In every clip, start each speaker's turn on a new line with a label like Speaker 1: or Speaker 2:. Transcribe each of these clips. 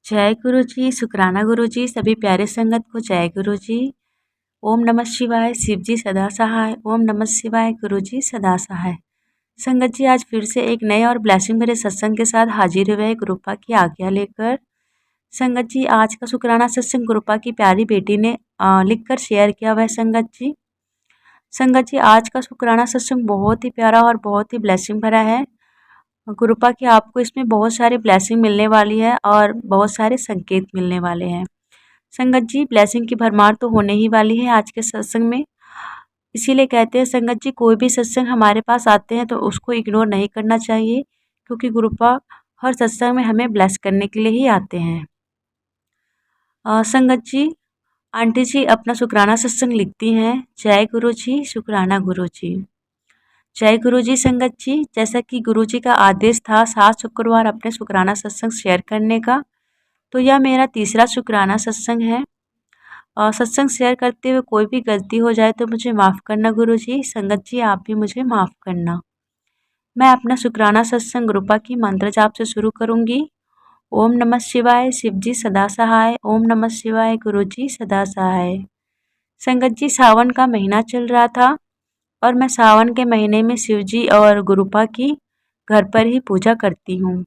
Speaker 1: जय गुरु जी, शुक्राना गुरु जी, सभी प्यारे संगत को जय गुरु जी। ओम नमः शिवाय, शिव जी सदा सहाय। ओम नमः शिवाय, गुरु जी सदा सहाय। संगत जी, आज फिर से एक नए और ब्लेसिंग भरे सत्संग के साथ हाजिर हुए गुरुपा की आज्ञा लेकर। संगत जी, आज का शुक्राना सत्संग गुरुपा की प्यारी बेटी ने लिख कर शेयर किया हुआ है। संगत जी, आज का शुक्राना सत्संग बहुत ही प्यारा और बहुत ही ब्लेसिंग भरा है। गुरुपा की आपको इसमें बहुत सारे ब्लेसिंग मिलने वाली है और बहुत सारे संकेत मिलने वाले हैं। संगत जी, ब्लेसिंग की भरमार तो होने ही वाली है आज के सत्संग में। इसीलिए कहते हैं संगत जी, कोई भी सत्संग हमारे पास आते हैं तो उसको इग्नोर नहीं करना चाहिए, क्योंकि गुरुपा हर सत्संग में हमें ब्लेस करने के लिए ही आते हैं। संगत जी, आंटी जी अपना शुक्राना सत्संग लिखती हैं। जय गुरु जी, शुक्राना गुरु जी। जय गुरु जी। संगत जी, जैसा कि गुरु जी का आदेश था 7 शुक्रवार अपने शुक्राना सत्संग शेयर करने का, तो यह मेरा तीसरा शुक्राना सत्संग है। और सत्संग शेयर करते हुए कोई भी गलती हो जाए तो मुझे माफ़ करना गुरु जी। संगत जी, आप भी मुझे माफ़ करना। मैं अपना शुक्राना सत्संग गुरुपा की मंत्र जाप से शुरू करूँगी। ओम नमः शिवाय, शिव जी सदा सहाय। ओम नमः शिवाय, गुरु जी सदा सहाय। संगत जी, सावन का महीना चल रहा था और मैं सावन के महीने में शिव जी और गुरुपा की घर पर ही पूजा करती हूँ।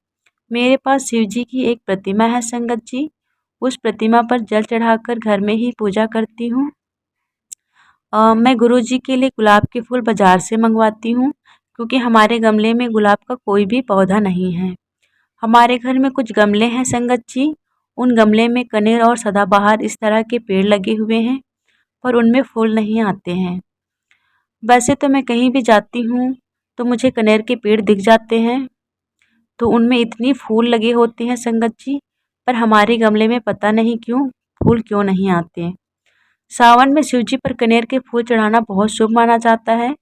Speaker 1: मेरे पास शिव जी की एक प्रतिमा है संगत जी। उस प्रतिमा पर जल चढ़ाकर घर में ही पूजा करती हूँ। मैं गुरु जी के लिए गुलाब के फूल बाज़ार से मंगवाती हूँ, क्योंकि हमारे गमले में गुलाब का कोई भी पौधा नहीं है। हमारे घर में कुछ गमले हैं संगत जी। उन गमले में कनेर और सदाबहार इस तरह के पेड़ लगे हुए हैं, पर उनमें फूल नहीं आते हैं। वैसे तो मैं कहीं भी जाती हूँ तो मुझे कनेर के पेड़ दिख जाते हैं, तो उनमें इतनी फूल लगे होते हैं संगत जी, पर हमारे गमले में पता नहीं क्यों फूल क्यों नहीं आते। सावन में शिव जी पर कनेर के फूल चढ़ाना बहुत शुभ माना जाता है।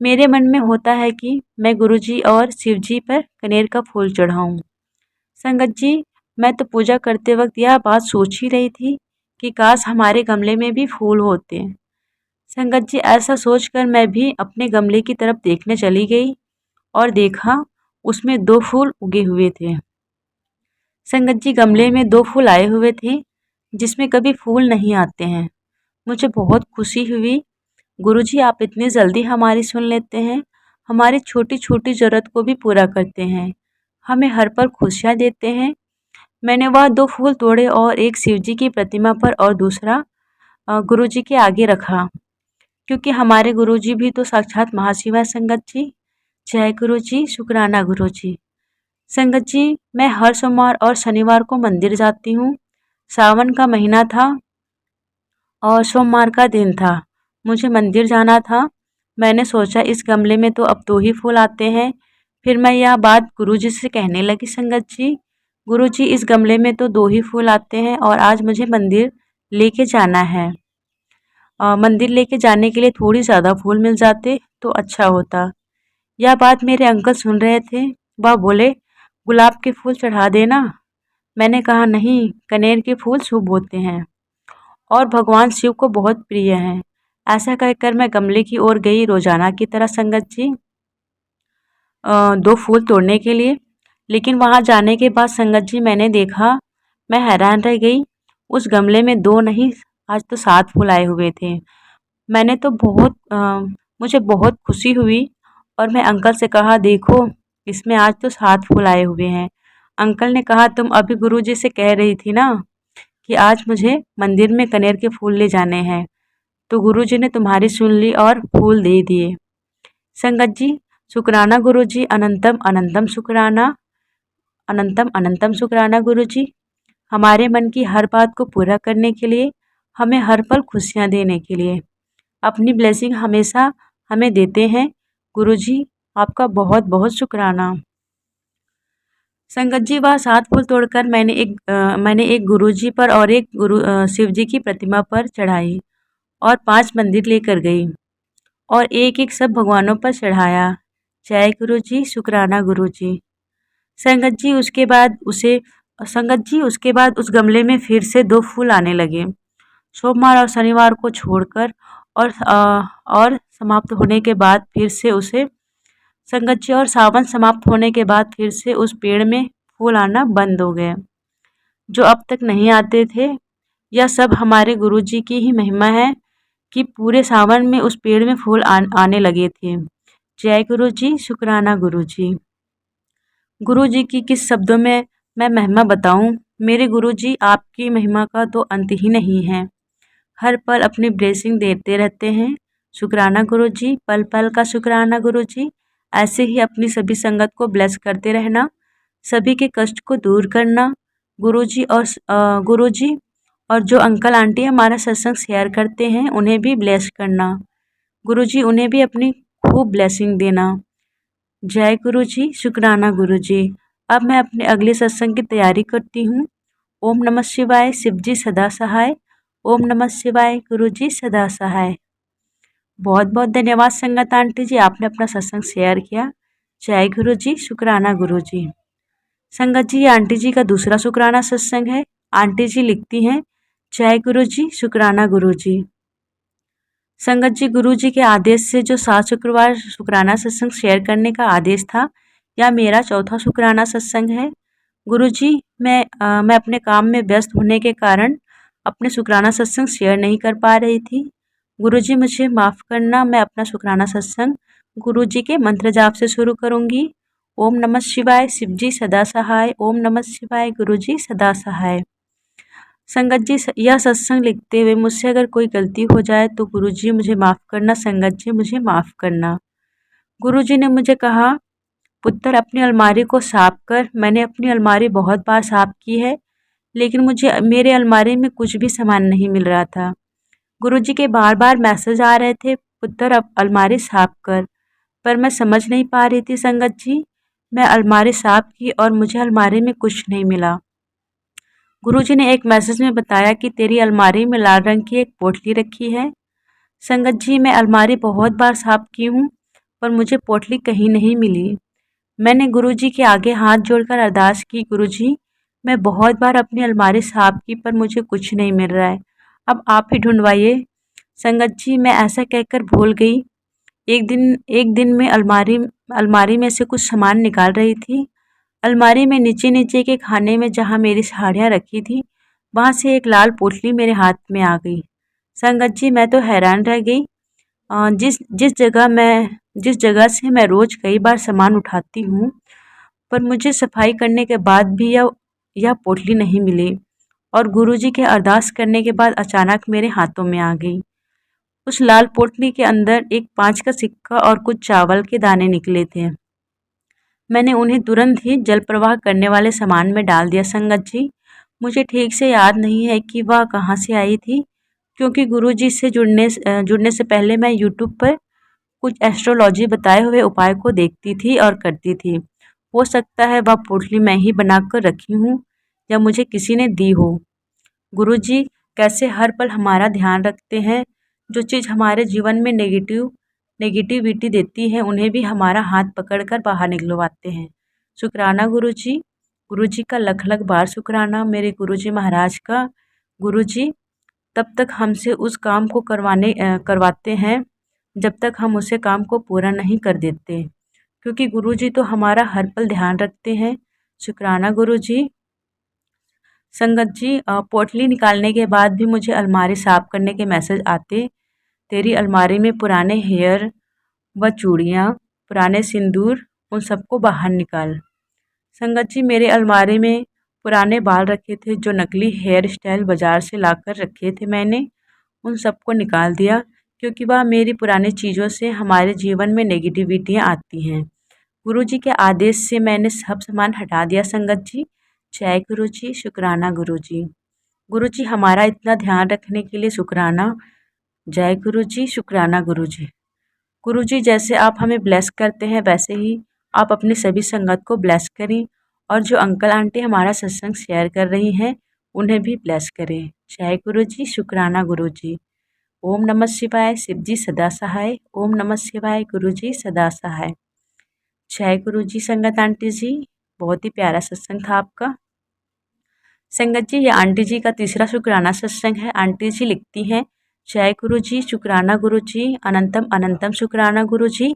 Speaker 1: मेरे मन में होता है कि मैं गुरु जी और शिव जी पर कनेर का फूल चढ़ाऊँ। संगत जी, मैं तो पूजा करते वक्त यह बात सोच ही रही थी कि काश हमारे गमले में भी फूल होते। संगत जी, ऐसा सोचकर मैं भी अपने गमले की तरफ देखने चली गई और देखा उसमें 2 फूल उगे हुए थे। संगत जी, गमले में 2 फूल आए हुए थे जिसमें कभी फूल नहीं आते हैं। मुझे बहुत खुशी हुई। गुरुजी, आप इतनी जल्दी हमारी सुन लेते हैं, हमारी छोटी छोटी ज़रूरत को भी पूरा करते हैं, हमें हर पल खुशियाँ देते हैं। मैंने वह 2 फूल तोड़े और एक शिव जी की प्रतिमा पर और दूसरा गुरुजी के आगे रखा, क्योंकि हमारे गुरुजी भी तो साक्षात महाशिव है संगत जी। जय गुरु जी, शुक्राना गुरु जी। संगत जी, मैं हर सोमवार और शनिवार को मंदिर जाती हूँ। सावन का महीना था और सोमवार का दिन था। मुझे मंदिर जाना था। मैंने सोचा इस गमले में तो अब 2 ही फूल आते हैं। फिर मैं यह बात गुरुजी से कहने लगी संगत जी। गुरुजी, इस गमले में तो 2 ही फूल आते हैं और आज मुझे मंदिर लेके जाना है। मंदिर लेके जाने के लिए थोड़ी ज़्यादा फूल मिल जाते तो अच्छा होता। यह बात मेरे अंकल सुन रहे थे। वह बोले, गुलाब के फूल चढ़ा देना। मैंने कहा नहीं, कनेर के फूल शुभ होते हैं और भगवान शिव को बहुत प्रिय हैं। ऐसा कहकर मैं गमले की ओर गई रोजाना की तरह संगत जी 2 फूल तोड़ने के लिए। लेकिन वहां जाने के बाद संगत जी मैंने देखा, मैं हैरान रह गई। उस गमले में 2 नहीं, आज तो 7 फूल आए हुए थे। मैंने तो मुझे बहुत खुशी हुई और मैं अंकल से कहा, देखो इसमें आज तो 7 फूल आए हुए हैं। अंकल ने कहा, तुम अभी गुरुजी से कह रही थी ना कि आज मुझे मंदिर में कनेर के फूल ले जाने हैं, तो गुरुजी ने तुम्हारी सुन ली और फूल दे दिए। संगत जी, शुक्राना गुरुजी, अनंतम अनंतम शुक्राना, अनंतम अनंतम शुक्राना गुरुजी। हमारे मन की हर बात को पूरा करने के लिए, हमें हर पल खुशियाँ देने के लिए, अपनी ब्लेसिंग हमेशा हमें देते हैं। गुरुजी, आपका बहुत बहुत शुक्राना। संगत जी, वह 7 फूल तोड़कर मैंने एक गुरुजी पर और एक शिव जी की प्रतिमा पर चढ़ाई और 5 मंदिर लेकर गई और एक एक सब भगवानों पर चढ़ाया। जय गुरु जी, शुक्राना गुरु जी। संगत जी, उसके बाद उस गमले में फिर से 2 फूल आने लगे। सोमवार और शनिवार को छोड़कर और समाप्त होने के बाद फिर से उसे संगत जी और सावन समाप्त होने के बाद फिर से उस पेड़ में फूल आना बंद हो गए। जो अब तक नहीं आते थे। यह सब हमारे गुरुजी की ही महिमा है कि पूरे सावन में उस पेड़ में फूल आने लगे थे। जय गुरुजी, शुक्राना गुरुजी। गुरुजी की किस शब्दों में मैं महिमा बताऊं। मेरे गुरुजी, आपकी महिमा का तो अंत ही नहीं है। हर पल अपनी ब्लेसिंग देते रहते हैं। शुक्राना गुरुजी, पल पल का शुक्राना गुरुजी। ऐसे ही अपनी सभी संगत को ब्लेस करते रहना, सभी के कष्ट को दूर करना। गुरुजी और जो अंकल आंटी हमारा सत्संग शेयर करते हैं उन्हें भी ब्लेस करना। गुरुजी, उन्हें भी अपनी खूब ब्लेसिंग देना। जय गुरुजी, शुक्राना गुरुजी। अब मैं अपने अगले सत्संग की तैयारी करती हूँ। ओम नमः शिवाय, शिवजी सदा सहाय। ओम नमः शिवाय, गुरुजी सदा सहाय। बहुत बहुत धन्यवाद संगत आंटी जी, आपने अपना सत्संग शेयर किया। जय गुरुजी, शुक्राना गुरुजी। संगत जी, ये आंटी जी का दूसरा शुक्राना सत्संग है। आंटी जी लिखती हैं, जय गुरुजी, शुक्राना गुरुजी। संगत जी, गुरुजी के आदेश से जो 7 शुक्रवार शुक्राना सत्संग शेयर करने का आदेश था, यह मेरा चौथा शुक्राना सत्संग है। गुरुजी, मैं अपने काम में व्यस्त होने के कारण अपने शुक्राना सत्संग शेयर नहीं कर पा रही थी। गुरुजी, मुझे माफ़ करना। मैं अपना शुक्राना सत्संग गुरुजी के मंत्र जाप से शुरू करूँगी। ओम नमः शिवाय, शिवजी सदा सहाय। ओम नमः शिवाय, गुरुजी सदा सहाय। संगत जी, यह सत्संग लिखते हुए मुझसे अगर कोई गलती हो जाए तो गुरुजी मुझे माफ़ करना। संगत जी, मुझे माफ़ करना। गुरुजी ने मुझे कहा, पुत्र अपनी अलमारी को साफ कर। मैंने अपनी अलमारी बहुत बार साफ की है, लेकिन मुझे मेरे अलमारी में कुछ भी सामान नहीं मिल रहा था। गुरुजी के बार बार मैसेज आ रहे थे, पुत्र अब अलमारी साफ कर, पर मैं समझ नहीं पा रही थी। संगत जी, मैं अलमारी साफ की और मुझे अलमारी में कुछ नहीं मिला। गुरुजी ने एक मैसेज में बताया कि तेरी अलमारी में लाल रंग की एक पोटली रखी है। संगत जी, मैं अलमारी बहुत बार साफ की हूँ, पर मुझे पोटली कहीं नहीं मिली। मैंने गुरुजी के आगे हाथ जोड़कर अरदास की, गुरुजी मैं बहुत बार अपनी अलमारी साफ की पर मुझे कुछ नहीं मिल रहा है, अब आप ही ढूंढवाइए। संगत जी, मैं ऐसा कहकर भूल गई। एक दिन में अलमारी में से कुछ सामान निकाल रही थी। अलमारी में नीचे नीचे के खाने में जहाँ मेरी साड़ियाँ रखी थी, वहाँ से एक लाल पोटली मेरे हाथ में आ गई। संगत जी, मैं तो हैरान रह गई। जिस जगह से मैं रोज़ कई बार सामान उठाती हूँ, पर मुझे सफाई करने के बाद भी यह पोटली नहीं मिली और गुरुजी के अरदास करने के बाद अचानक मेरे हाथों में आ गई। उस लाल पोटली के अंदर एक 5 का सिक्का और कुछ चावल के दाने निकले थे। मैंने उन्हें तुरंत ही जल प्रवाह करने वाले सामान में डाल दिया। संगत जी, मुझे ठीक से याद नहीं है कि वह कहाँ से आई थी, क्योंकि गुरुजी से जुड़ने से पहले मैं यूट्यूब पर कुछ एस्ट्रोलॉजी बताए हुए उपाय को देखती थी और करती थी। हो सकता है वह पोटली मैं ही बनाकर रखी हूँ या मुझे किसी ने दी हो। गुरुजी कैसे हर पल हमारा ध्यान रखते हैं। जो चीज़ हमारे जीवन में नेगेटिविटी देती है, उन्हें भी हमारा हाथ पकड़कर बाहर निकलवाते हैं। शुक्राना गुरुजी, गुरुजी का लख लख बार शुक्राना मेरे गुरुजी महाराज का। गुरुजी तब तक हमसे उस काम को करवाते हैं जब तक हम उसे काम को पूरा नहीं कर देते, क्योंकि गुरुजी तो हमारा हर पल ध्यान रखते हैं। शुक्राना गुरुजी। संगत जी, पोटली निकालने के बाद भी मुझे अलमारी साफ करने के मैसेज आते। तेरी अलमारी में पुराने हेयर व चूड़ियाँ, पुराने सिंदूर, उन सबको बाहर निकाल। संगत जी, मेरे अलमारी में पुराने बाल रखे थे, जो नकली हेयर स्टाइल बाज़ार से लाकर रखे थे मैंने, उन सबको निकाल दिया, क्योंकि वह मेरी पुरानी चीज़ों से हमारे जीवन में नेगेटिविटियाँ आती हैं। गुरुजी के आदेश से मैंने सब सामान हटा दिया। संगत जी, जय गुरुजी, शुक्राना गुरुजी। गुरुजी हमारा इतना ध्यान रखने के लिए शुक्राना। जय गुरुजी, शुक्राना गुरुजी। गुरुजी जैसे आप हमें ब्लेस करते हैं, वैसे ही आप अपनी सभी संगत को ब्लेस करें, और जो अंकल आंटी हमारा सत्संग शेयर कर रही हैं उन्हें भी ब्लेस करें। जय गुरुजी, शुक्राना गुरुजी। ओम नमः शिवाय, शिवजी सदा सहाय। ओम नमः शिवाय, गुरुजी सदा सहाय। जय गुरुजी। संगत आंटी जी, बहुत ही प्यारा सत्संग था आपका। संगत जी, ये आंटी जी का तीसरा शुक्राना सत्संग है। आंटी जी लिखती हैं, जय गुरुजी, शुक्राना गुरुजी, अनंतम अनंतम शुक्राना गुरुजी।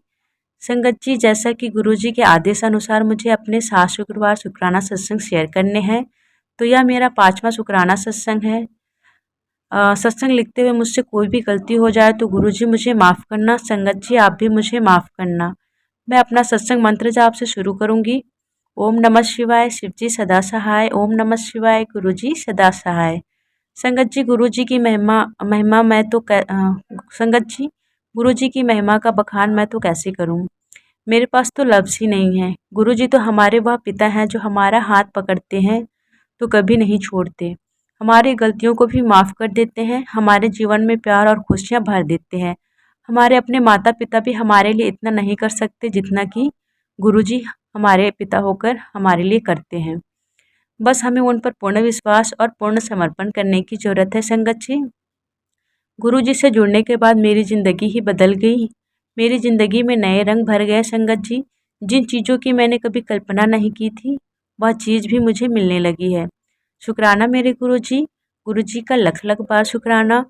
Speaker 1: संगत जी, जैसा कि गुरुजी के आदेश अनुसार मुझे अपने 7 शुक्रवार शुक्राना सत्संग शेयर करने हैं, तो यह मेरा 5वां शुक्राना सत्संग है। सत्संग लिखते हुए मुझसे कोई भी गलती हो जाए तो गुरुजी मुझे माफ़ करना, संगत जी आप भी मुझे माफ़ करना। मैं अपना सत्संग मंत्र जाप से शुरू करूँगी। ओम नमः शिवाय, शिव जी सदा सहाय। ओम नमः शिवाय, गुरुजी सदा सहाय। संगत जी गुरुजी की महिमा महिमा मैं तो संगत जी गुरुजी की महिमा का बखान मैं तो कैसे करूं। मेरे पास तो लफ्ज़ ही नहीं है। गुरुजी तो हमारे वह पिता हैं जो हमारा हाथ पकड़ते हैं तो कभी नहीं छोड़ते, हमारी गलतियों को भी माफ़ कर देते हैं, हमारे जीवन में प्यार और खुशियाँ भर देते हैं। हमारे अपने माता पिता भी हमारे लिए इतना नहीं कर सकते जितना कि गुरुजी हमारे पिता होकर हमारे लिए करते हैं। बस हमें उन पर पूर्ण विश्वास और पूर्ण समर्पण करने की ज़रूरत है संगत जी। गुरुजी से जुड़ने के बाद मेरी ज़िंदगी ही बदल गई। मेरी ज़िंदगी में नए रंग भर गए संगत जी। जिन चीज़ों की मैंने कभी कल्पना नहीं की थी, वह चीज़ भी मुझे मिलने लगी है। शुक्राना मेरे गुरुजी, गुरुजी का लख लख बार शुक्राना।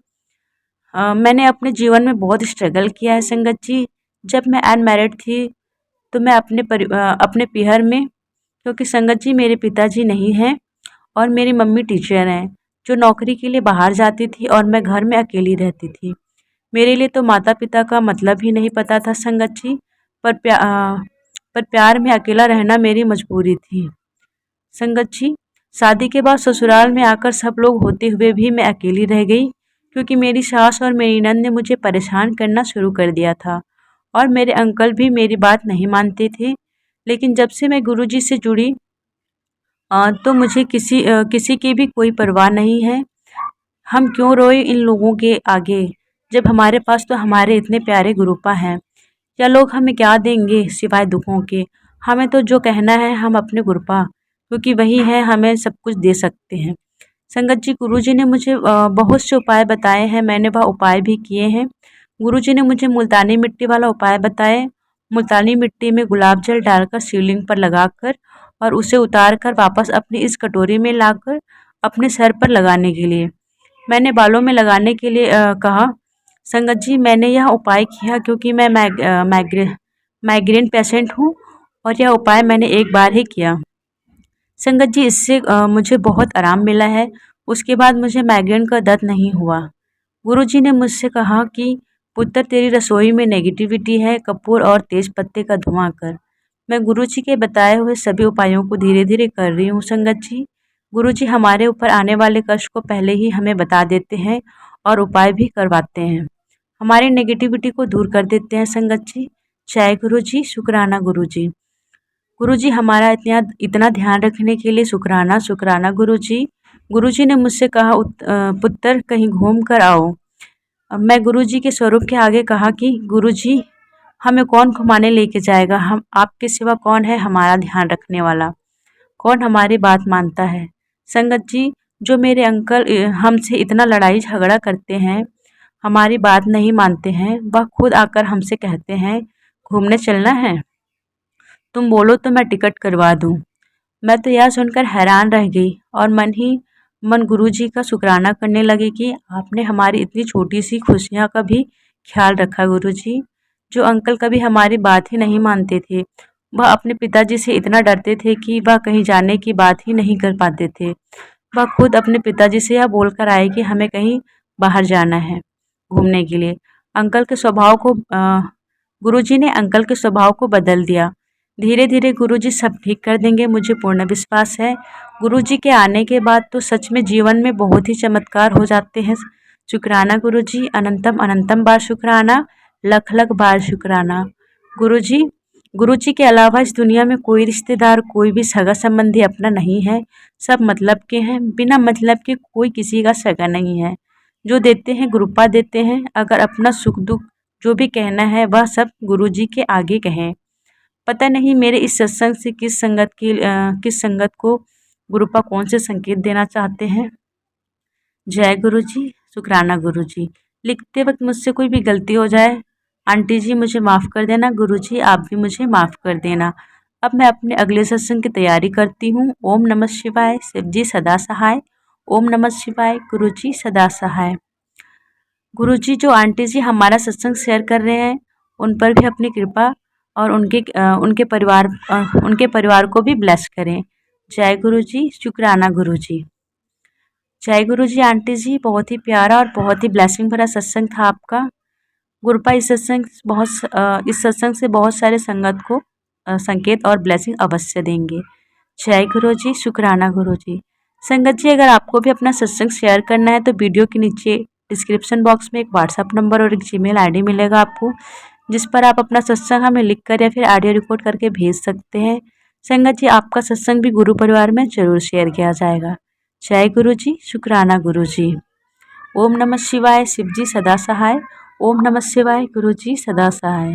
Speaker 1: मैंने अपने जीवन में बहुत स्ट्रगल किया है संगत जी। जब मैं अनमैरिड थी तो मैं अपने पीहर में, क्योंकि संगत जी मेरे पिताजी नहीं हैं और मेरी मम्मी टीचर हैं जो नौकरी के लिए बाहर जाती थी और मैं घर में अकेली रहती थी। मेरे लिए तो माता पिता का मतलब ही नहीं पता था संगत जी। पर प्यार में अकेला रहना मेरी मजबूरी थी संगत जी। शादी के बाद ससुराल में आकर सब लोग होते हुए भी मैं अकेली रह गई, क्योंकि मेरी सास और मेरी नंद ने मुझे परेशान करना शुरू कर दिया था और मेरे अंकल भी मेरी बात नहीं मानते थे। लेकिन जब से मैं गुरुजी से जुड़ी तो मुझे किसी की भी कोई परवाह नहीं है। हम क्यों रोए इन लोगों के आगे, जब हमारे पास तो हमारे इतने प्यारे गुरुपा हैं। या लोग हमें क्या देंगे सिवाय दुखों के। हमें तो जो कहना है हम अपने गुरुपा, क्योंकि वही है हमें सब कुछ दे सकते हैं। संगत जी गुरुजी ने मुझे बहुत से उपाय बताए हैं, मैंने वह उपाय भी किए हैं। गुरुजी ने मुझे मुल्तानी मिट्टी वाला उपाय बताए। मुल्तानी मिट्टी में गुलाब जल डालकर शिवलिंग पर लगाकर और उसे उतार कर वापस अपनी इस कटोरी में लाकर अपने सर पर लगाने के लिए, मैंने बालों में लगाने के लिए कहा। संगत जी मैंने यह उपाय किया क्योंकि मैं माइग्रेन पेशेंट हूँ और यह उपाय मैंने एक बार ही किया। संगत जी इससे मुझे बहुत आराम मिला है। उसके बाद मुझे माइग्रेन का दर्द नहीं हुआ। गुरुजी ने मुझसे कहा कि पुत्र तेरी रसोई में नेगेटिविटी है, कपूर और तेज पत्ते का धुआं कर। मैं गुरुजी के बताए हुए सभी उपायों को धीरे धीरे कर रही हूँ संगत जी। गुरुजी हमारे ऊपर आने वाले कष्ट को पहले ही हमें बता देते हैं और उपाय भी करवाते हैं, हमारी नेगेटिविटी को दूर कर देते हैं संगत जी। जय गुरुजी, शुक्राना गुरुजी। गुरुजी हमारा इतना इतना ध्यान रखने के लिए शुक्राना शुक्राना गुरुजी। गुरुजी ने मुझसे कहा पुत्र कहीं घूम कर आओ। अब मैं गुरुजी के स्वरूप के आगे कहा कि गुरुजी हमें कौन घुमाने लेके जाएगा, हम आपके सिवा कौन है हमारा ध्यान रखने वाला, कौन हमारी बात मानता है। संगत जी जो मेरे अंकल हमसे इतना लड़ाई झगड़ा करते हैं, हमारी बात नहीं मानते हैं, वह खुद आकर हमसे कहते हैं घूमने चलना है, तुम बोलो तो मैं टिकट करवा दूँ। मैं तो यह सुनकर हैरान रह गई और मन ही मन गुरुजी का शुक्राना करने लगी कि आपने हमारी इतनी छोटी सी खुशियाँ का भी ख्याल रखा गुरुजी। जो अंकल कभी हमारी बात ही नहीं मानते थे, वह अपने पिताजी से इतना डरते थे कि वह कहीं जाने की बात ही नहीं कर पाते थे। वह खुद अपने पिताजी से यह बोलकर आए कि हमें कहीं बाहर जाना है घूमने के लिए। अंकल के स्वभाव को गुरुजी ने अंकल के स्वभाव को बदल दिया। धीरे धीरे गुरुजी सब ठीक कर देंगे, मुझे पूर्ण विश्वास है। गुरुजी के आने के बाद तो सच में जीवन में बहुत ही चमत्कार हो जाते हैं। शुक्राना गुरुजी, अनंतम अनंतम बार शुक्राना, लख लख बार शुक्राना गुरुजी। गुरुजी के अलावा इस दुनिया में कोई रिश्तेदार, कोई भी सगा संबंधी अपना नहीं है। सब मतलब के हैं, बिना मतलब के कोई किसी का सगा नहीं है। जो देते हैं गुरुपा देते हैं। अगर अपना सुख दुख जो भी कहना है वह सब गुरुजी के आगे कहें। पता नहीं मेरे इस सत्संग से किस संगत को गुरुपा कौन से संकेत देना चाहते हैं। जय गुरुजी, शुक्राना गुरुजी। लिखते वक्त मुझसे कोई भी गलती हो जाए, आंटी जी मुझे माफ़ कर देना, गुरुजी आप भी मुझे माफ़ कर देना। अब मैं अपने अगले सत्संग की तैयारी करती हूँ। ओम नमः शिवाय, शिव जी सदा सहाय। ओम नमः शिवाय, गुरुजी सदा सहाय। गुरुजी जो आंटी जी हमारा सत्संग शेयर कर रहे हैं, उन पर भी अपनी कृपा और उनके परिवार को भी ब्लेस करें। जय गुरु जी, शुक्राना गुरु जी। जय गुरु जी आंटी जी, बहुत ही प्यारा और बहुत ही ब्लेसिंग भरा सत्संग था आपका। गुरुपा इस सत्संग से बहुत सारे संगत को संकेत और ब्लेसिंग अवश्य देंगे। जय गुरु जी, शुक्राना गुरु जी। संगत जी, अगर आपको भी अपना सत्संग शेयर करना है तो वीडियो के नीचे डिस्क्रिप्शन बॉक्स में एक व्हाट्सएप नंबर और एक जीमेल आईडी मिलेगा आपको, जिस पर आप अपना सत्संग हमें लिखकर या फिर ऑडियो रिकॉर्ड करके भेज सकते हैं। संगत जी, आपका सत्संग भी गुरु परिवार में जरूर शेयर किया जाएगा। जय गुरु जी, शुक्राना गुरु जी। ओम नमः शिवाय, शिव जी सदा सहाय। ओम नमः शिवाय, गुरु जी सदा सहाय।